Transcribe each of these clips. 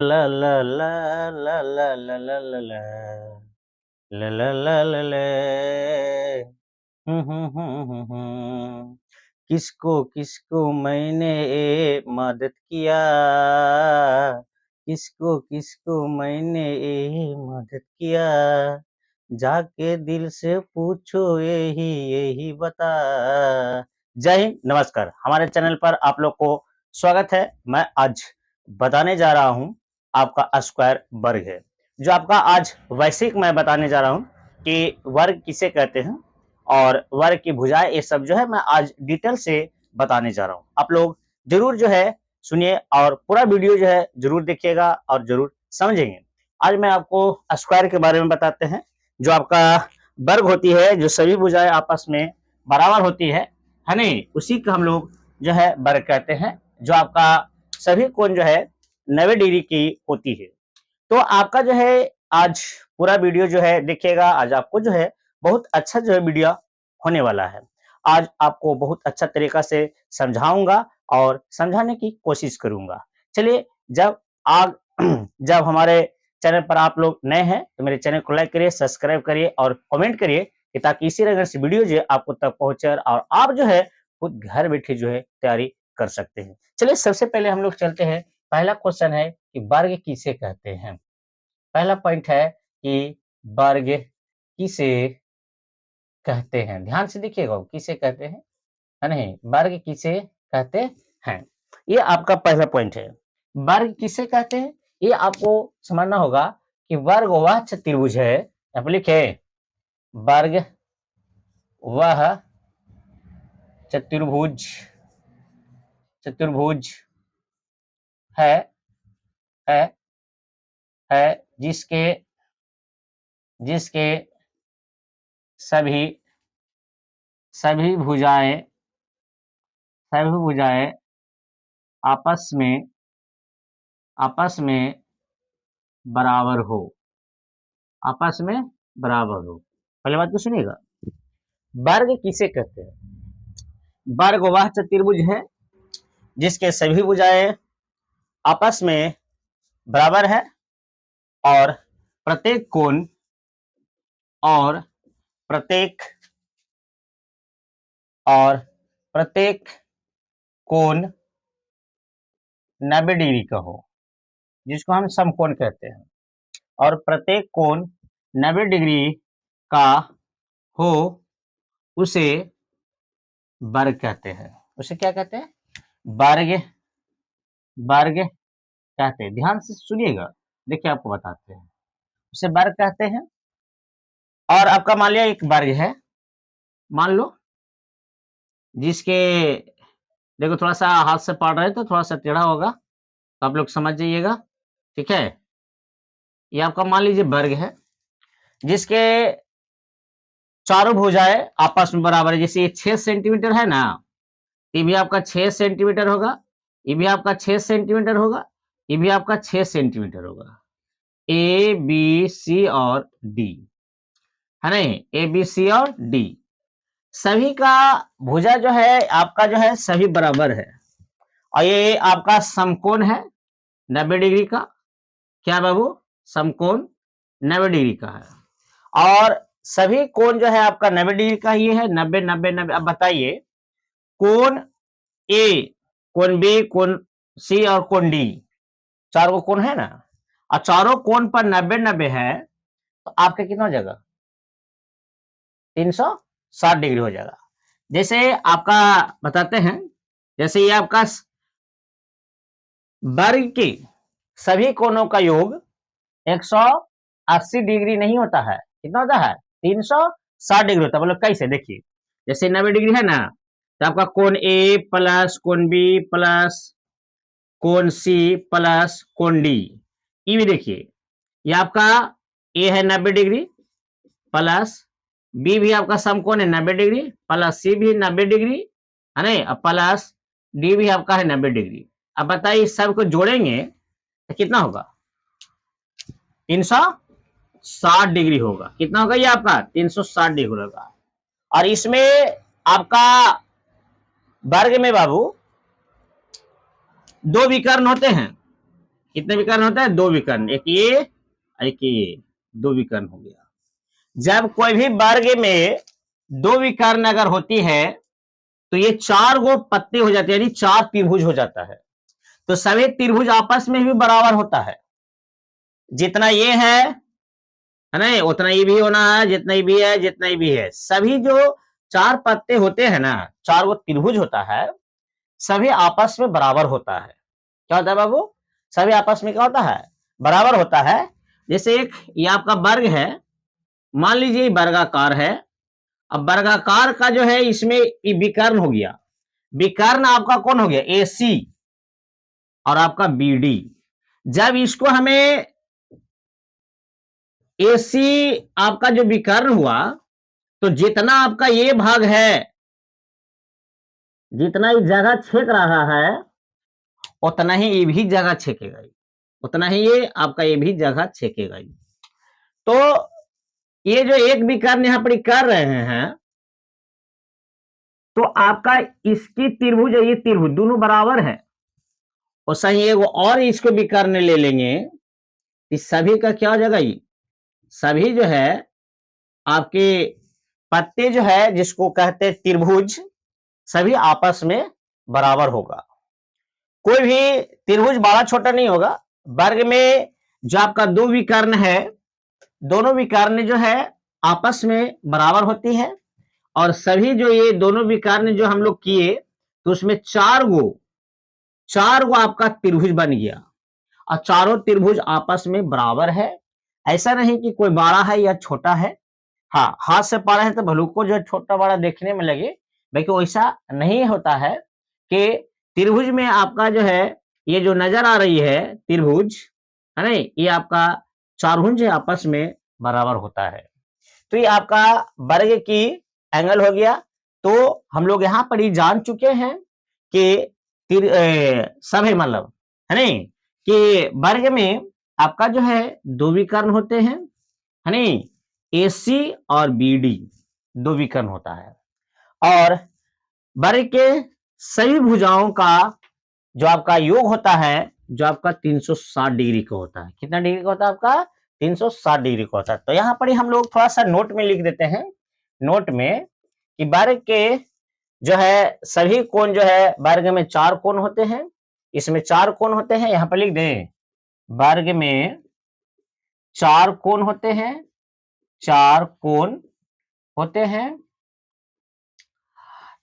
ला ला ला ला ला ला ला ला ला ला ला ला ला ला। किसको किसको मैंने मदद किया, किसको किसको मैंने मदद किया, जाके दिल से पूछो यही यही बता। जय हिंद, नमस्कार। हमारे चैनल पर आप लोग को स्वागत है। मैं आज बताने जा रहा हूं आपका स्क्वायर वर्ग है, जो आपका आज वैश्विक मैं बताने जा रहा हूं कि वर्ग किसे कहते हैं और वर्ग की भुजाएं, ये सब जो है मैं आज डिटेल से बताने जा रहा हूं। आप लोग जरूर जो है सुनिए और पूरा वीडियो जो है जरूर देखिएगा और जरूर समझेंगे। आज मैं आपको स्क्वायर के बारे में बताते हैं, जो आपका वर्ग होती है, जो सभी भुजाएं आपस में बराबर होती है नहीं, उसी को हम लोग जो है वर्ग कहते हैं, जो आपका सभी कोण जो है 90 डिग्री की होती है। तो आपका जो है आज पूरा वीडियो जो है देखिएगा। आज आपको जो है बहुत अच्छा जो है वीडियो होने वाला है। आज आपको बहुत अच्छा तरीका से समझाऊंगा और समझाने की कोशिश करूंगा। चलिए, जब आप जब हमारे चैनल पर आप लोग नए हैं तो मेरे चैनल को लाइक करिए, सब्सक्राइब करिए और कमेंट करिए, कि ताकि इसी तरह से वीडियो जो है आपको तक पहुंचे और आप जो है खुद घर बैठे जो है तैयारी कर सकते हैं। चलिए, सबसे पहले हम लोग चलते हैं। पहला क्वेश्चन है कि वर्ग किसे कहते हैं। पहला पॉइंट है कि वर्ग किसे कहते हैं। ध्यान से देखिएगा, किसे कहते हैं, है नहीं, वर्ग किसे कहते हैं। ये आपका पहला पॉइंट है। वर्ग किसे कहते हैं, ये आपको समझना होगा कि वर्ग वह चतुर्भुज है। यहाँ पे लिखे वर्ग वह चतुर्भुज, चतुर्भुज है है है जिसके जिसके सभी सभी भुजाएं सभी भुजाएं आपस में आपस में बराबर हो, आपस में बराबर हो। पहले बात को सुनिएगा, वर्ग किसे कहते हैं। वर्ग वह चतुर्भुज है जिसके सभी भुजाएं आपस में बराबर है और प्रत्येक कोण और प्रत्येक और प्रत्येक कोण 90 डिग्री का हो, जिसको हम समकोण कहते हैं। और प्रत्येक कोण 90 डिग्री का हो, उसे वर्ग कहते हैं। उसे क्या कहते हैं, वर्ग वर्ग कहते हैं। ध्यान से सुनिएगा, देखिए आपको बताते हैं। उसे वर्ग कहते हैं। और आपका मान लिया एक वर्ग है, मान लो, जिसके, देखो थोड़ा सा हाथ से पढ़ रहे तो थोड़ा सा टेढ़ा होगा, तो आप लोग समझ जाइएगा, ठीक है। ये आपका मान लीजिए वर्ग है जिसके चारों भुजाएं आपस में बराबर है। जैसे ये 6 सेंटीमीटर है ना, ये भी आपका 6 सेंटीमीटर होगा, ये भी आपका 6 सेंटीमीटर होगा, ये भी आपका 6 सेंटीमीटर होगा। ए बी सी और डी, है नहीं, ए बी सी और डी, सभी का भुजा जो है आपका जो है सभी बराबर है। और ये आपका समकोण है 90 डिग्री का। क्या बाबू, समकोण 90 डिग्री का है। और सभी कोण जो है आपका 90 डिग्री का ही है, 90 90 90। अब बताइए, कोण ए, कोण बी, कोण सी और कोण डी, चार को कोण है ना, और चारों कोण पर 90 90 है, तो आपका कितना हो जाएगा, 360 डिग्री हो जाएगा। जैसे आपका बताते हैं, जैसे ये आपका वर्ग के सभी कोणों का योग 180 डिग्री नहीं होता है, कितना होता है, 360 डिग्री होता है। मतलब कैसे, देखिए, जैसे 90 डिग्री है ना, तो आपका कोण ए प्लस कोण बी प्लस कोण सी प्लस कोण डी, ये भी देखिए, ये आपका ए है 90 डिग्री प्लस बी भी आपका समकोण है 90 डिग्री प्लस सी भी 90 डिग्री, है नहीं, प्लस डी भी आपका है 90 डिग्री। अब बताइए, इस सबको जोड़ेंगे तो कितना होगा, 360 डिग्री होगा। कितना होगा ये आपका, 360 डिग्री होगा। और इसमें आपका वर्ग में बाबू दो विकर्ण होते हैं, कितने विकर्ण होता है? 2 विकर्ण, एक ये 2 विकर्ण हो गया। जब कोई भी वर्ग में 2 विकर्ण अगर होती है तो ये 4 गो पत्ते हो जाते हैं, यानी 4 त्रिभुज हो जाता है। तो सभी त्रिभुज आपस में भी बराबर होता है, जितना ये है ना, उतना ये भी होना है, जितना ये भी है, जितना ये भी है। सभी जो 4 पत्ते होते हैं ना, 4 गो त्रिभुज होता है, सभी आपस में बराबर होता है। क्या होता है बाबू? सभी आपस में क्या होता है? बराबर होता है। जैसे एक ये आपका वर्ग है, मान लीजिए वर्गाकार है। अब वर्गाकार का जो है इसमें ये विकर्ण हो गया। विकर्ण आपका कौन हो गया? AC और आपका BD। जब इसको हमें AC आपका जो विकर्ण हुआ, तो जितना आपका ये भाग है, जितना ये जगह छेक रहा है, उतना ही ये भी जगह छेकेगा, उतना ही ये आपका ये भी जगह छेकेगा। तो ये जो एक विकर्ण यहां पर कर रहे हैं, तो आपका इसकी त्रिभुज ये त्रिभुज दोनों बराबर है, और सही एक और इसको विकर्ण ले लेंगे, इस सभी का क्या हो जाएगा? ये सभी जो है आपके पत्ते जो है जिसको कहते हैं त्रिभुज, सभी आपस में बराबर होगा। कोई भी त्रिभुज बड़ा छोटा नहीं होगा। वर्ग में जो आपका 2 विकर्ण है, दोनों विकर्ण जो है आपस में बराबर होती है, और सभी जो ये दोनों विकर्ण जो हम लोग किए, तो उसमें 4 गो आपका त्रिभुज बन गया, और चारों त्रिभुज आपस में बराबर है। ऐसा नहीं कि कोई बड़ा है या छोटा है। हाँ, हाथ से पा रहे हैं तो भले को जो छोटा बड़ा देखने में लगे, लेकिन वैसा नहीं होता है कि त्रिभुज में आपका जो है ये जो नजर आ रही है त्रिभुज, है ना, ये आपका चारभुज आपस में बराबर होता है। तो ये आपका वर्ग की एंगल हो गया। तो हम लोग यहाँ पर ही जान चुके हैं कि सभी मतलब है नहीं कि वर्ग में आपका जो है 2 विकर्ण होते हैं, है नहीं, AC और BD 2 विकर्ण होता है। और वर्ग के सभी भुजाओं का जो आपका योग होता है, जो आपका 360 डिग्री का होता है। कितना डिग्री का होता है आपका? 360 डिग्री का होता है। तो यहाँ पर ही हम लोग थोड़ा सा नोट में लिख देते हैं, नोट में, कि वर्ग के जो है सभी कोण जो है, वर्ग में 4 कोण होते हैं, इसमें 4 कोण होते हैं, यहाँ पर लिख दें वर्ग में 4 कोण होते हैं, 4 कोण होते हैं,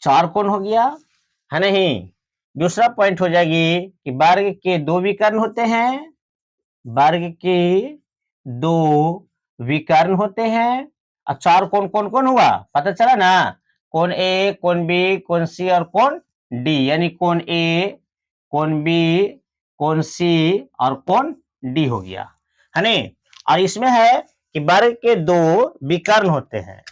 4 कोण हो गया, है नहीं। दूसरा पॉइंट हो जाएगी कि वर्ग के 2 विकर्ण होते हैं, वर्ग के 2 विकर्ण होते हैं, और 4 कोण कौन कौन हुआ पता चला ना? कोण A, कोण B, कोण C और कोण D, यानी कोण A, कोण B, कोण C और कोण D हो गया, है नहीं। और इसमें है कि वर्ग के 2 विकर्ण होते हैं,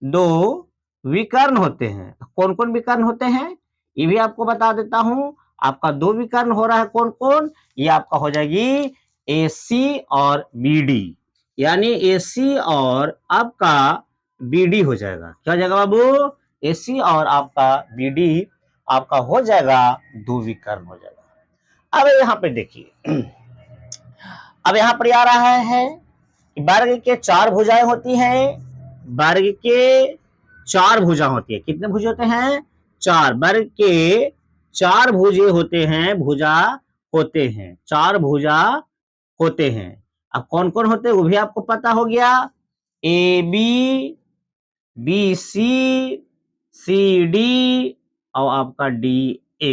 2 विकर्ण होते हैं। कौन कौन विकर्ण होते हैं ये भी आपको बता देता हूं। आपका 2 विकर्ण हो रहा है, कौन कौन? ये आपका हो जाएगी AC और BD, यानी AC और आपका BD हो जाएगा। क्या हो जाएगा बाबू? AC और आपका BD आपका हो जाएगा 2 विकर्ण हो जाएगा। अब यहाँ पे देखिए, अब यहाँ पर आ रहा है कि वर्ग के 4 भुजाएं होती हैं, वर्ग के 4 भुजा होती है। कितने भुज होते हैं? 4। वर्ग के 4 भुजे होते हैं, भुजा होते हैं, 4 भुजा होते हैं। अब कौन कौन होते हैं वो भी आपको पता हो गया, AB, BC, CD और आपका DA।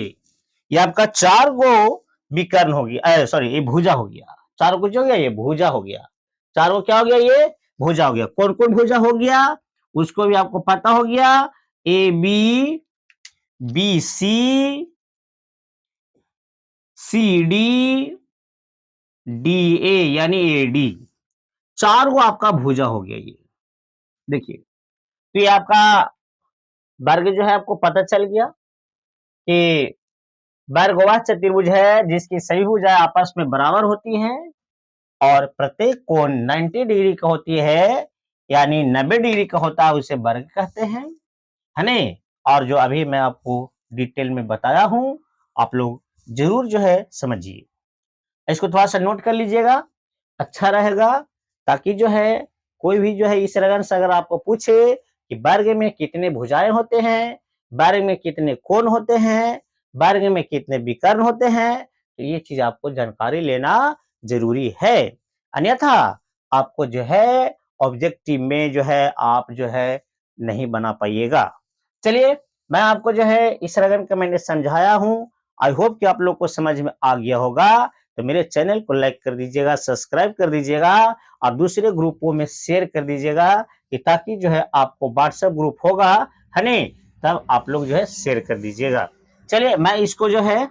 ये आपका 4 गो विकर्ण हो गया, सॉरी ये भुजा हो गया। 4 कुछ हो गया, ये भुजा हो गया। 4 गो क्या हो गया? ये भुजा हो गया। कौन कौन भुजा हो गया उसको भी आपको पता हो गया, AB, BC, CD, DA यानी AD। 4 गो आपका भुजा हो गया। ये देखिए, तो ये आपका वर्ग जो है आपको पता चल गया कि वर्ग वह चतुर्भुज है जिसकी सभी भुजाएं आपस में बराबर होती हैं, और प्रत्येक कोण 90 डिग्री का होती है, यानी 90 डिग्री का होता है, उसे वर्ग कहते हैं, है नहीं। और जो अभी मैं आपको डिटेल में बताया हूं, आप लोग जरूर जो है समझिए। इसको थोड़ा सा नोट कर लीजिएगा, अच्छा रहेगा, ताकि जो है कोई भी जो है इस रगन से अगर आपको पूछे कि वर्ग में कितने भुजाएं होते हैं, वर्ग में कितने कोण होते हैं, वर्ग में कितने विकर्ण होते हैं, तो ये चीज आपको जानकारी लेना जरूरी है। अन्यथा आपको जो है ऑब्जेक्टिव में जो है आप जो है नहीं बना पाइएगा। चलिए, मैं आपको जो है इस रगन का मैंने समझाया हूं। आई होप कि आप लोग को समझ में आ गया होगा। तो मेरे चैनल को लाइक कर दीजिएगा, सब्सक्राइब कर दीजिएगा और दूसरे ग्रुपों में शेयर कर दीजिएगा, कि ताकि जो है आपको व्हाट्सएप ग्रुप होगा, है नहीं, तब आप लोग जो है शेयर कर दीजिएगा। चलिए, मैं इसको जो है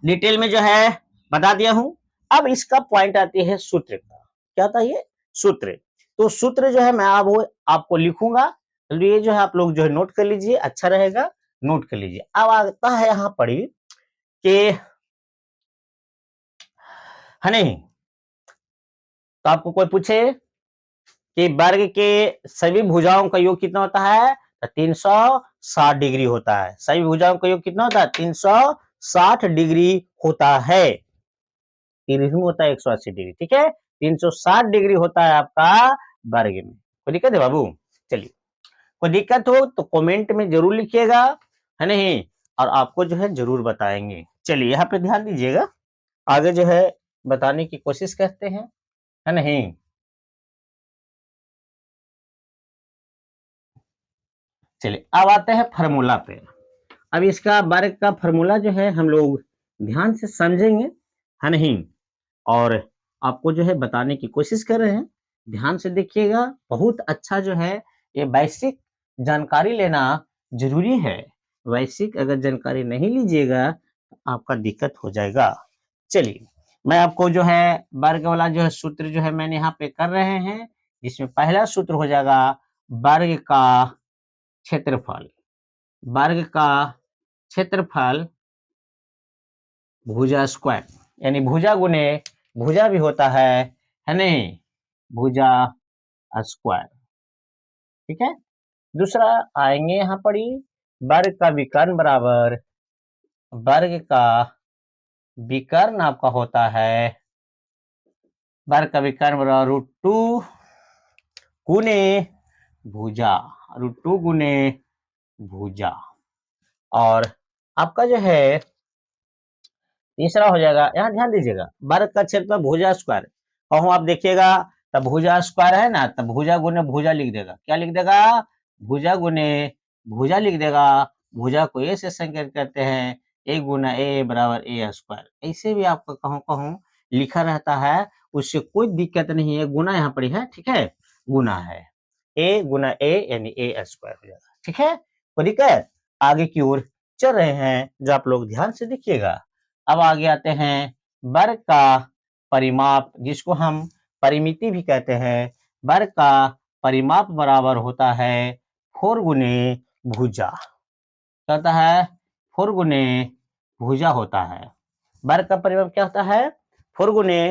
डिटेल में जो है बता दिया हूं। अब इसका पॉइंट आती है सूत्र का। क्या था ये? सूत्र। तो सूत्र जो है मैं अब वो आपको लिखूंगा, तो ये जो है आप लोग जो है नोट कर लीजिए, अच्छा रहेगा, नोट कर लीजिए। अब आता है यहाँ पढ़ी कि, है नहीं, तो आपको कोई पूछे कि वर्ग के सभी भुजाओं का योग कितना होता है, तो 360 डिग्री होता है। सभी भुजाओं का योग कितना होता है? 360 डिग्री होता है। त्रिभुज होता है 180 डिग्री, ठीक है, 360 डिग्री होता है आपका वर्ग में। कोई दिक्कत है बाबू? चलिए, कोई दिक्कत हो तो कमेंट में जरूर लिखिएगा, है नहीं, और आपको जो है जरूर बताएंगे। चलिए, यहाँ पे ध्यान दीजिएगा, आगे जो है बताने की कोशिश करते हैं, है नहीं। चलिए, अब आते हैं फार्मूला पे। अब इसका वर्ग का फार्मूला जो है हम लोग ध्यान से समझेंगे, है नहीं, और आपको जो है बताने की कोशिश कर रहे हैं। ध्यान से देखिएगा, बहुत अच्छा जो है ये बेसिक जानकारी लेना जरूरी है। बेसिक अगर जानकारी नहीं लीजिएगा तो आपका दिक्कत हो जाएगा। चलिए, मैं आपको जो है वर्ग वाला जो है सूत्र जो है मैंने यहाँ पे कर रहे हैं, जिसमें पहला सूत्र हो जाएगा वर्ग का क्षेत्रफल। वर्ग का क्षेत्रफल भुजा स्क्वायर, यानी भुजा गुने भुजा भी होता है नहीं, भुजा स्क्वायर, ठीक है। दूसरा आएंगे यहाँ पर ही, वर्ग का विकर्ण बराबर, वर्ग का विकर्ण आपका होता है, वर्ग का विकर्ण बराबर √2 गुने भुजा, √2 गुने भुजा। और आपका जो है तीसरा हो जाएगा, यहाँ ध्यान दीजिएगा, वर्ग का क्षेत्रफल भुजा स्क्वायर, कहूँ आप देखिएगा, तब भुजा स्क्वायर है ना, तब भुजा गुने भुजा लिख देगा। क्या लिख देगा? भुजा गुने भुजा लिख देगा। भुजा को ए से संकेत करते हैं, ए गुना ए बराबर ए स्क्वायर। ऐसे भी आपका कहूँ कहूँ लिखा रहता है, उससे कोई दिक्कत नहीं है। गुना यहाँ पर है, ठीक है, गुना है, ए गुना ए यानी ए स्क्वायर हो जाएगा, ठीक है। कोई दिक्कत? आगे की ओर चल रहे हैं, जो आप लोग ध्यान से देखिएगा। अब आगे आते हैं वर्ग का परिमाप, जिसको हम परिमिति भी कहते हैं। वर्ग का परिमाप बराबर होता है 4 गुने भुजा, कहता है 4 गुने भुजा होता है। वर्ग का परिमाप क्या होता है? 4 गुने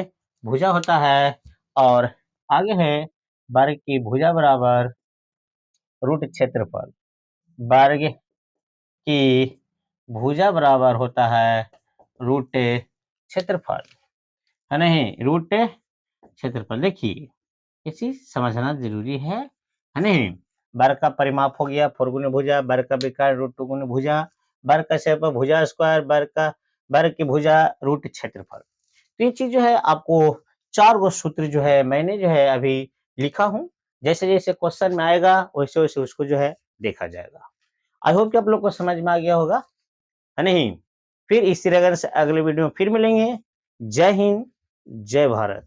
भुजा होता है। और आगे है वर्ग की भुजा बराबर रूट क्षेत्रफल। वर्ग की भुजा बराबर होता है रूट क्षेत्रफल, है नहीं, रूट क्षेत्रफल। देखिए, ये चीज समझना जरूरी है नहीं। वर्ग का परिमाप हो गया 4 गुने भुजा, वर्ग का विकर्ण √2 गुने भुजा, वर्ग का क्षेत्रफल भुजा स्क्वायर, वर्ग की भुजा रूट क्षेत्रफल। तो ये चीज जो है आपको 4 गो सूत्र जो है मैंने जो है अभी लिखा हूँ। जैसे जैसे क्वेश्चन में आएगा वैसे वैसे उसको जो है देखा जाएगा। आई होप कि आप लोग को समझ में आ गया होगा, है नहीं। फिर इसी तरह से अगले वीडियो में फिर मिलेंगे। जय हिंद, जय भारत।